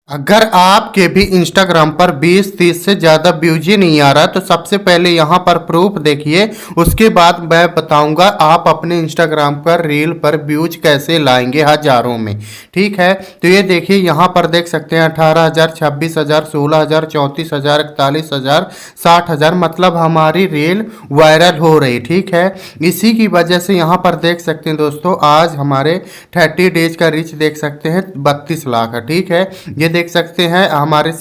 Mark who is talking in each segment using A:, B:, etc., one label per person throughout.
A: अगर आपके भी इंस्टाग्राम पर 20-30 से ज़्यादा व्यूज ही नहीं आ रहा तो सबसे पहले यहाँ पर प्रूफ देखिए। उसके बाद मैं बताऊंगा आप अपने इंस्टाग्राम पर रील पर व्यूज कैसे लाएंगे हजारों में। ठीक है, तो ये देखिए यहाँ पर देख सकते हैं 18,000, 26,000, 16,000, 34,000, 41,000, 60,000, मतलब हमारी रील वायरल हो रही। ठीक है, इसी की वजह से यहाँ पर देख सकते हैं दोस्तों, आज हमारे 30 डेज का रीच देख सकते हैं 32 लाख है। ठीक है, ये देख सकते हैं हमारे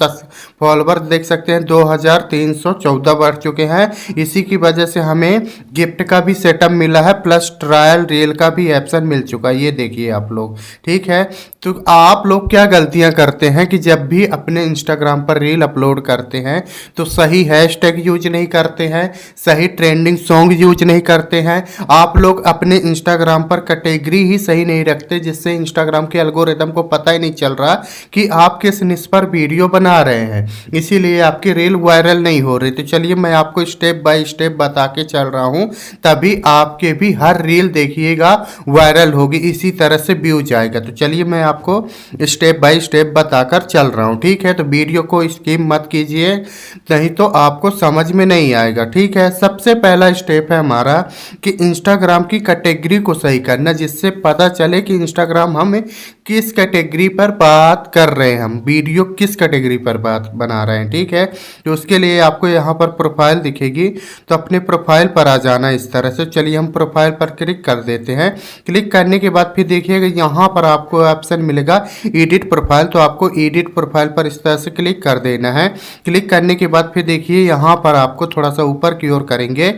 A: फॉलोवर देख सकते हैं 2314 बढ़ चुके हैं। इसी की वजह से हमें गिफ्ट का भी सेटअप मिला है, प्लस ट्रायल रील का भी ऑप्शन मिल चुका है। ये देखिए आप लोग। ठीक है, तो आप लोग क्या गलतियां करते हैं कि जब भी अपने इंस्टाग्राम पर रील अपलोड करते हैं तो सही हैशटैग यूज नहीं करते हैं, सही ट्रेंडिंग सॉन्ग यूज नहीं करते हैं। आप लोग अपने इंस्टाग्राम पर कैटेगरी ही सही नहीं रखते, जिससे इंस्टाग्राम के एल्गोरिदम को पता ही नहीं चल रहा कि आप किस निश पर वीडियो बना रहे हैं, इसीलिए आपकी रील वायरल नहीं हो रही। तो चलिए मैं आपको स्टेप बाय स्टेप बता के चल रहा हूँ, तभी आपके भी हर रील देखिएगा वायरल होगी, इसी तरह से व्यूज आएगा। तो चलिए मैं आपको स्टेप बाय स्टेप बताकर चल रहा हूँ। ठीक है, तो वीडियो को स्किप मत कीजिए, नहीं तो आपको समझ में नहीं आएगा। ठीक है, सबसे पहला स्टेप है हमारा कि इंस्टाग्राम की कैटेगरी को सही करना, जिससे पता चले कि इंस्टाग्राम हमें किस कैटेगरी पर बात कर रहे हैं, हम वीडियो किस कैटेगरी पर बात बना रहे हैं। ठीक है, तो उसके लिए आपको यहाँ पर प्रोफाइल दिखेगी, तो अपने प्रोफाइल पर आ जाना इस तरह से। चलिए हम प्रोफाइल पर क्लिक कर देते हैं। क्लिक करने के बाद फिर देखिएगा यहाँ पर आपको ऑप्शन मिलेगा एडिट प्रोफाइल, तो आपको एडिट प्रोफाइल पर इस तरह से क्लिक कर देना है। क्लिक करने के बाद फिर देखिए यहाँ पर आपको थोड़ा सा ऊपर की ओर करेंगे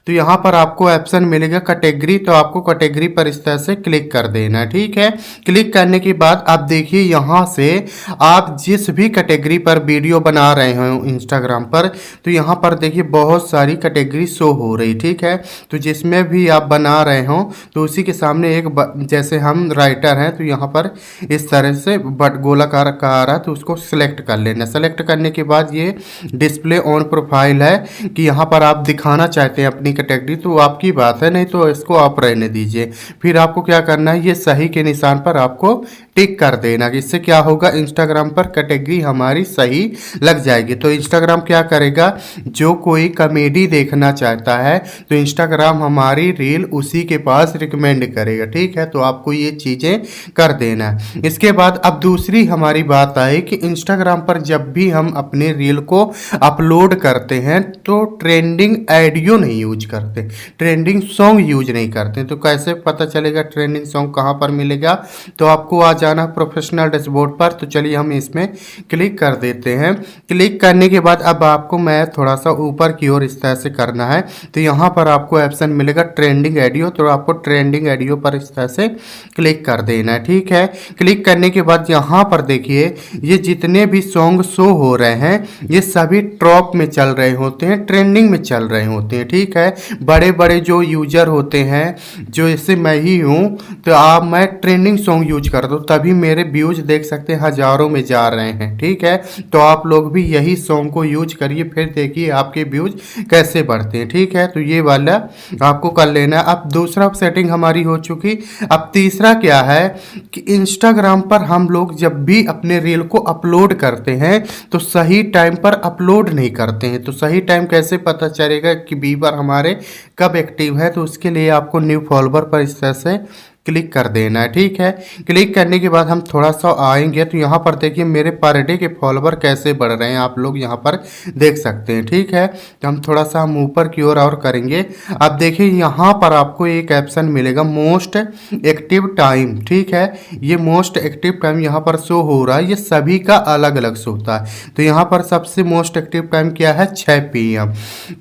A: तो यहाँ पर आपको ऑप्शन मिलेगा कैटेगरी, तो आपको कैटेगरी पर इस तरह से क्लिक कर देना है। ठीक है, क्लिक करने के बाद आप देखिए यहाँ से आप जिस भी कैटेगरी पर वीडियो बना रहे हो इंस्टाग्राम पर, तो यहाँ पर देखिए बहुत सारी कैटेगरी शो हो रही। ठीक है, तो जिसमें भी आप बना रहे हो तो उसी के सामने एक जैसे हम राइटर हैं तो यहाँ पर इस तरह से गोलाकार का आ रहा है, तो उसको सिलेक्ट कर लेना। सेलेक्ट करने के बाद ये डिस्प्ले ऑन प्रोफाइल है कि यहाँ पर आप दिखाना चाहते हैं अपनी कैटेगरी, तो आपकी बात है, नहीं तो इसको आप रहने दीजिए। फिर आपको क्या करना है, ये सही के निशान पर आपको टिक कर देना। इससे क्या होगा, इंस्टाग्राम पर कैटेगरी हमारी सही लग जाएगी। तो इंस्टाग्राम क्या करेगा, जो कोई कॉमेडी देखना चाहता है तो इंस्टाग्राम हमारी रील उसी के पास रिकमेंड करेगा। ठीक है, तो आपको ये चीज़ें कर देना है। इसके बाद अब दूसरी हमारी बात आई कि इंस्टाग्राम पर जब भी हम अपने रील को अपलोड करते हैं तो ट्रेंडिंग ऑडियो नहीं यूज करते, ट्रेंडिंग सॉन्ग यूज नहीं करते। तो कैसे पता चलेगा ट्रेंडिंग सॉन्ग कहाँ पर मिलेगा, तो आपको आ जाना प्रोफेशनल डैशबोर्ड पर। तो चलिए हम इसमें क्लिक कर देते हैं। क्लिक करने के बाद अब आपको मैं थोड़ा सा ऊपर की ओर इस तरह से करना है, तो यहाँ पर आपको ऑप्शन मिलेगा ट्रेंडिंग ऑडियो, तो आपको ट्रेंडिंग ऑडियो पर इस तरह से क्लिक कर देना है। ठीक है, क्लिक करने के बाद यहाँ पर देखिए ये जितने भी सॉन्ग शो हो रहे हैं ये सभी टॉप में चल रहे होते हैं, ट्रेंडिंग में चल रहे होते हैं। ठीक है, बड़े बड़े जो यूजर होते हैं, जो इससे मैं ही हूँ, तो आप मैं ट्रेंडिंग सॉन्ग यूज कर दूँ तभी मेरे व्यूज देख सकते हैं हजारों में जा रहे हैं। ठीक है, तो आप लोग भी यही सॉन्ग को यूज करिए, फिर देखिए आपके व्यूज कैसे बढ़ते हैं। ठीक है, तो ये वाला आपको कर लेना। अब दूसरा सेटिंग हमारी हो चुकी। अब तीसरा क्या है कि इंस्टाग्राम पर हम लोग जब भी अपने रील को अपलोड करते हैं तो सही टाइम पर अपलोड नहीं करते हैं। तो सही टाइम कैसे पता चलेगा कि व्यूअर हमारे कब एक्टिव है, तो उसके लिए आपको न्यू फॉलोवर पर इस तरह से क्लिक कर देना है। ठीक है, क्लिक करने के बाद हम थोड़ा सा आएंगे तो यहाँ पर देखिए मेरे पर डे के फॉलोवर कैसे बढ़ रहे हैं, आप लोग यहाँ पर देख सकते हैं। ठीक है, तो हम थोड़ा सा हम ऊपर की ओर और करेंगे। अब देखिए यहाँ पर आपको एक ऑप्शन मिलेगा मोस्ट एक्टिव टाइम। ठीक है, ये मोस्ट एक्टिव टाइम यहाँ पर शो हो रहा है, ये सभी का अलग अलग शो होता है। तो यहाँ पर सबसे मोस्ट एक्टिव टाइम क्या है, 6 PM।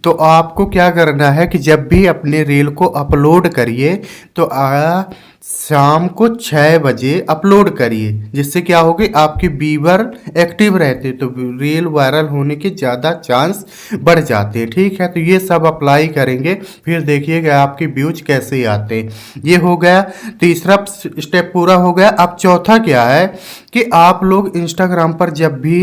A: तो आपको क्या करना है कि जब भी अपने रील को अपलोड करिए तो शाम को 6 बजे अपलोड करिए, जिससे क्या होगी आपके व्यूअर एक्टिव रहते, तो रील वायरल होने के ज़्यादा चांस बढ़ जाते हैं। ठीक है, तो ये सब अप्लाई करेंगे, फिर देखिएगा आपके व्यूज कैसे आते हैं। ये हो गया, तीसरा स्टेप पूरा हो गया। अब चौथा क्या है कि आप लोग इंस्टाग्राम पर जब भी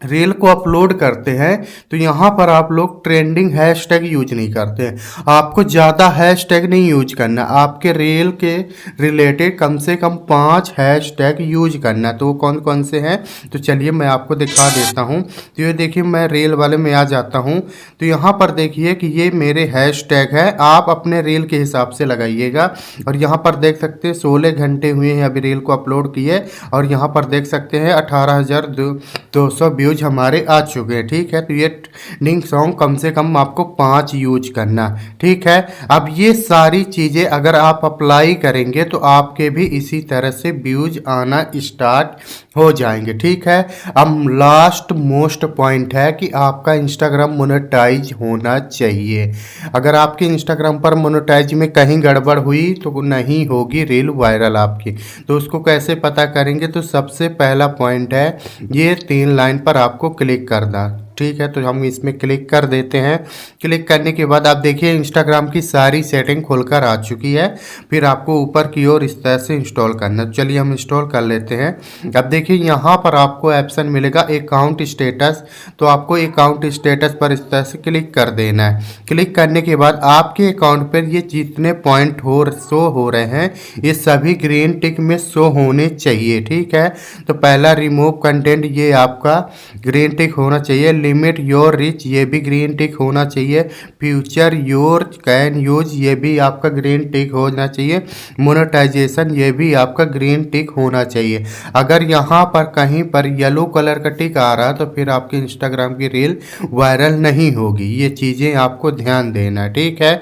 A: रील को अपलोड करते हैं तो यहाँ पर आप लोग ट्रेंडिंग हैशटैग यूज नहीं करते हैं। आपको ज़्यादा हैशटैग नहीं यूज करना, आपके रील के रिलेटेड कम से कम 5 हैशटैग यूज करना। तो वो कौन कौन से हैं तो चलिए मैं आपको दिखा देता हूँ। तो ये देखिए मैं रील वाले में आ जाता हूँ। तो यहाँ पर देखिए कि ये मेरे हैशटैग है, आप अपने रील के हिसाब से लगाइएगा। और यहाँ पर देख सकते हैं 16 घंटे हुए हैं अभी रील को अपलोड किए, और यहाँ पर देख सकते हैं 18,200 व्यूज हमारे आ चुके हैं। ठीक है, तो ये ट्रेंडिंग सॉन्ग कम से कम आपको 5 यूज करना। ठीक है, अब ये सारी चीज़ें अगर आप अप्लाई करेंगे तो आपके भी इसी तरह से व्यूज आना स्टार्ट हो जाएंगे। ठीक है, अब लास्ट मोस्ट पॉइंट है कि आपका इंस्टाग्राम मोनेटाइज होना चाहिए। अगर आपके इंस्टाग्राम पर मोनेटाइज में कहीं गड़बड़ हुई तो नहीं होगी रील वायरल आपकी। तो उसको कैसे पता करेंगे, तो सबसे पहला पॉइंट है ये 3 लाइन पर आपको क्लिक करना। ठीक है, तो हम इसमें क्लिक कर देते हैं। क्लिक करने के बाद आप देखिए इंस्टाग्राम की सारी सेटिंग खुलकर आ चुकी है। फिर आपको ऊपर की ओर इस तरह से इंस्टॉल करना। चलिए हम इंस्टॉल कर लेते हैं। अब देखिए यहाँ पर आपको ऑप्शन मिलेगा अकाउंट स्टेटस। तो आपको अकाउंट स्टेटस पर इस तरह से क्लिक कर देना है। क्लिक करने के बाद आपके अकाउंट पर ये जितने पॉइंट शो हो रहे हैं ये सभी ग्रीन टिक में शो होने चाहिए। ठीक है, तो पहला रिमूव कंटेंट ये आपका ग्रीन टिक होना चाहिए। लिमिट योर रिच ये भी ग्रीन टिक होना चाहिए। फ्यूचर योर कैन यूज ये भी आपका ग्रीन टिक होना चाहिए। मोनेटाइजेशन ये भी आपका ग्रीन टिक होना चाहिए। अगर यहाँ पर कहीं पर येलो कलर का टिक आ रहा है तो फिर आपके इंस्टाग्राम की रील वायरल नहीं होगी। ये चीज़ें आपको ध्यान देना है। ठीक है,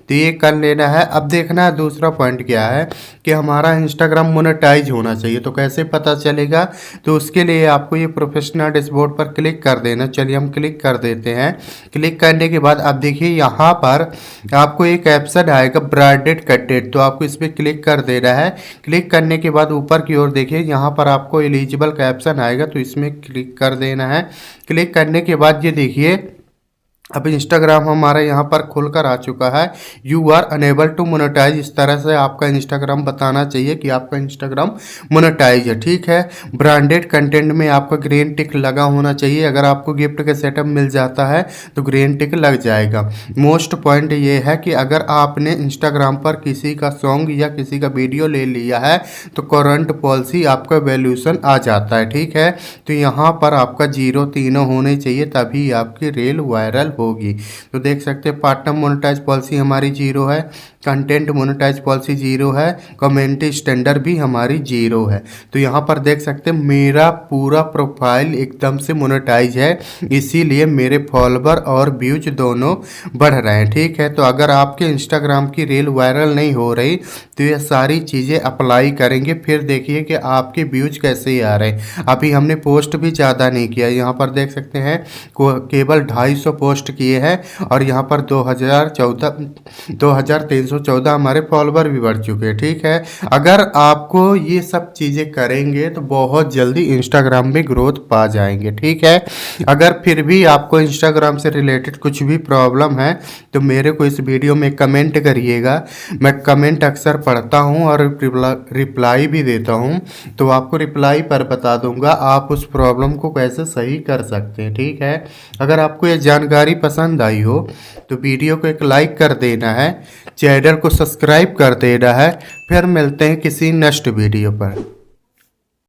A: तो ये कर लेना है। अब देखना है दूसरा पॉइंट क्या है कि हमारा इंस्टाग्राम मोनेटाइज होना चाहिए। तो कैसे पता चलेगा, तो उसके लिए आपको ये प्रोफेशनल डैशबोर्ड पर क्लिक कर देना। चलिए हम क्लिक कर देते हैं। क्लिक करने के बाद आप देखिए यहाँ पर आपको एक ऑप्शन आएगा ब्रांडेड कंटेंट। तो आपको इस पर क्लिक कर देना है। क्लिक करने के बाद ऊपर की ओर देखिए यहाँ पर आपको एलिजिबल का ऑप्शन आएगा, तो इसमें क्लिक कर देना है। क्लिक करने के बाद ये देखिए अब इंस्टाग्राम हमारा यहाँ पर खुलकर आ चुका है। You are unable to monetise, इस तरह से आपका इंस्टाग्राम बताना चाहिए कि आपका इंस्टाग्राम मोनेटाइज है। ठीक है, ब्रांडेड कंटेंट में आपका ग्रीन टिक लगा होना चाहिए। अगर आपको गिफ्ट का सेटअप मिल जाता है तो ग्रीन टिक लग जाएगा। मोस्ट पॉइंट ये है कि अगर आपने इंस्टाग्राम पर किसी का सॉन्ग या किसी का वीडियो ले लिया है तो करंट पॉलिसी आपका वैल्यूशन आ जाता है। ठीक है, तो यहाँ पर आपका 0 तीनों होने चाहिए तभी आपकी रील वायरल होगी। तो देख सकते हैं पार्टनर मोनेटाइज पॉलिसी हमारी 0 है, कंटेंट मोनेटाइज पॉलिसी 0 है, कम्युनिटी स्टैंडर्ड भी हमारी 0 है। तो यहाँ पर देख सकते हैं मेरा पूरा प्रोफाइल एकदम से मोनेटाइज है, इसीलिए मेरे फॉलोवर और व्यूज दोनों बढ़ रहे हैं। ठीक है, तो अगर आपके इंस्टाग्राम की रील वायरल नहीं हो रही तो ये सारी चीज़ें अप्लाई करेंगे, फिर देखिए कि आपके व्यूज कैसे आ रहे हैं। अभी हमने पोस्ट भी ज़्यादा नहीं किया, यहाँ पर देख सकते हैं केवल 250 पोस्ट किए हैं और यहाँ पर 2314 हमारे फॉलोवर भी बढ़ चुके हैं। ठीक है, अगर आपको ये सब चीज़ें करेंगे तो बहुत जल्दी इंस्टाग्राम में ग्रोथ पा जाएंगे। ठीक है, अगर फिर भी आपको इंस्टाग्राम से रिलेटेड कुछ भी प्रॉब्लम है तो मेरे को इस वीडियो में कमेंट करिएगा। मैं कमेंट अक्सर पढ़ता हूँ और रिप्लाई भी देता हूँ, तो आपको रिप्लाई पर बता दूंगा आप उस प्रॉब्लम को कैसे सही कर सकते हैं। ठीक है, अगर आपको ये जानकारी पसंद आई हो तो वीडियो को एक लाइक कर देना है, चैनल को सब्सक्राइब कर देना है। फिर मिलते हैं किसी नेक्स्ट वीडियो पर।